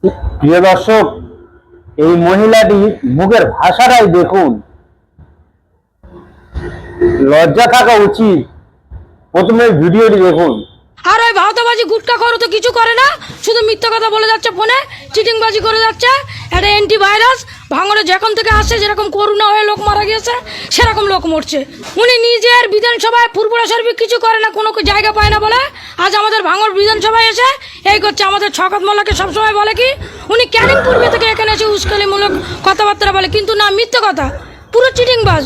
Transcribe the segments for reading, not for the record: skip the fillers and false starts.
প্রিয় দর্শক, এই মহিলাটির মুখের ভাষাটাই দেখুন, লজ্জা থাকা উচিত। প্রথমে ভিডিওটি দেখুন। আর ওই ভাওতাবাজি গুটকা করো তো কিছু করে না, শুধু মিথ্যা কথা বলে যাচ্ছে, ফোনে চিটিংবাজি করে যাচ্ছে। একটা অ্যান্টিভাইরাস ভাঙড়ে যখন থেকে আসছে, যেরকম করোনা হয়ে লোক মারা গিয়েছে সেরকম লোক মরছে। উনি নিজের বিধানসভায় ফুরফুরা শরীফ কিছু করে না, কোনো জায়গা পায় না বলে আজ আমাদের ভাঙড় বিধানসভায় এসে এই করছে। আমাদের শওকত মোল্লাকে সবসময় বলে কি উনি ক্যানিং পূর্বে থেকে এখানে এসে উস্কানিমূলক কথাবার্তা বলে, কিন্তু না, মিথ্যে কথা, পুরো চিটিংবাজ।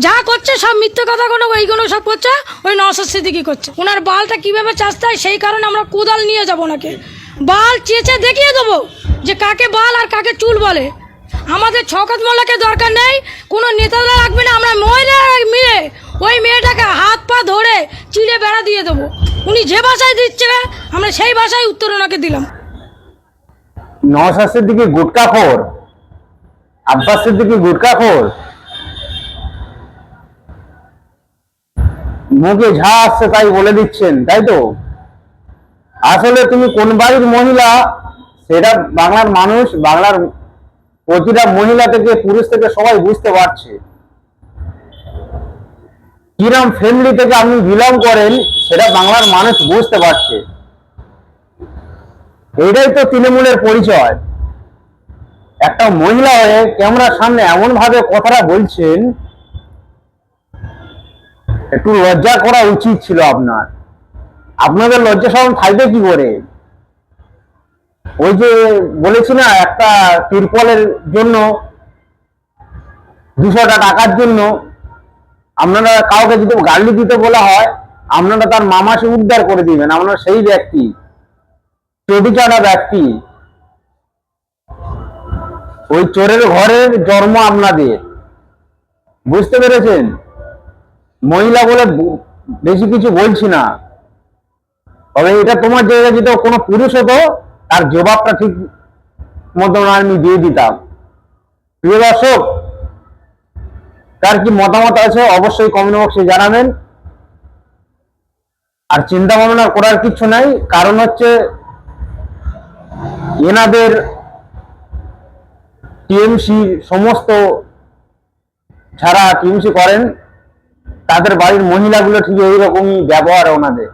যা করছে সব মিথ্যে কথা, কোনো এইগুলো সব করছে ওই নওশাদ সিদ্দিকী করছে। ওনার বালটা কিভাবে চাষতে হয় সেই কারণে আমরা কোদাল নিয়ে যাবো, ওনাকে বাল চেঁচে দেখিয়ে দেবো যে কাকে বাল আর কাকে চুল বলে। আমাদের শওকত মোল্লাকে দরকার নেই, কোনো নেতারা লাগবে না, আমরা মহিলা মিলে ওই মেয়েটাকে হাত পা ধরে চিড়ে বেড়া দিয়ে দেবো। উনি যে ভাষায় দিচ্ছে আমরা সেই ভাষায় উত্তর ওনাকে দিলাম। নওশাদ সিদ্দিকী গুটকাখোর, আব্বাস সিদ্দিকী গুটকাখোর, মুখে ঝা আসছে তাই বলে দিচ্ছেন, তাই তো? আসলে তুমি কোন বাড়ির মহিলা সেটা বাংলার মানুষ, বাংলার প্রতিটা মহিলা থেকে পুরুষ থেকে সবাই বুঝতে পারছে। কিরম ফ্যামিলি থেকে আপনি বিলং করেন সেটা বাংলার মানুষ বুঝতে পারছে। এটাই তো তৃণমূলের পরিচয়। একটা মহিলা হয়ে ক্যামেরার সামনে এমন ভাবে কথাটা বলছেন, একটু লজ্জা করা উচিত ছিল আপনার। আপনাদের লজ্জা শরম থাকবে কি করে? ওই যে বলেছি না, একটা তিরপলের জন্য 200টা টাকার জন্য আপনারা কাউকে যদি গালি দিতে বলা হয়, আপনারা তার মামাসে উদ্ধার করে দিবেন। আপনারা সেই ব্যক্তি, চটিচাটা ব্যক্তি। ওই চোরের ঘরের জন্ম আপনাদের, বুঝতে পেরেছেন? মহিলা বলে বেশি কিছু বলছি না, তবে এটা তোমার জায়গায় যদি কোনো পুরুষ হতো তার জবাবটা ঠিক মতন আমি দিয়ে দিতাম। প্রিয় দর্শক, তার কি মতামত আছে অবশ্যই কমেন্ট বক্সে জানাবেন। আর চিন্তা ভাবনা করার কিছু নাই, কারণ হচ্ছে এনাদের টিএমসি সমস্ত যারা টিএমসি করেন তাদের বাড়ির মহিলাগুলো ঠিক এইরকমই ব্যবহার ওনাদের।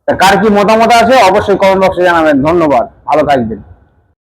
কার কি মতামত আছে অবশ্যই কমেন্ট বক্সে জানাবেন। ধন্যবাদ, ভালো থাকবেন।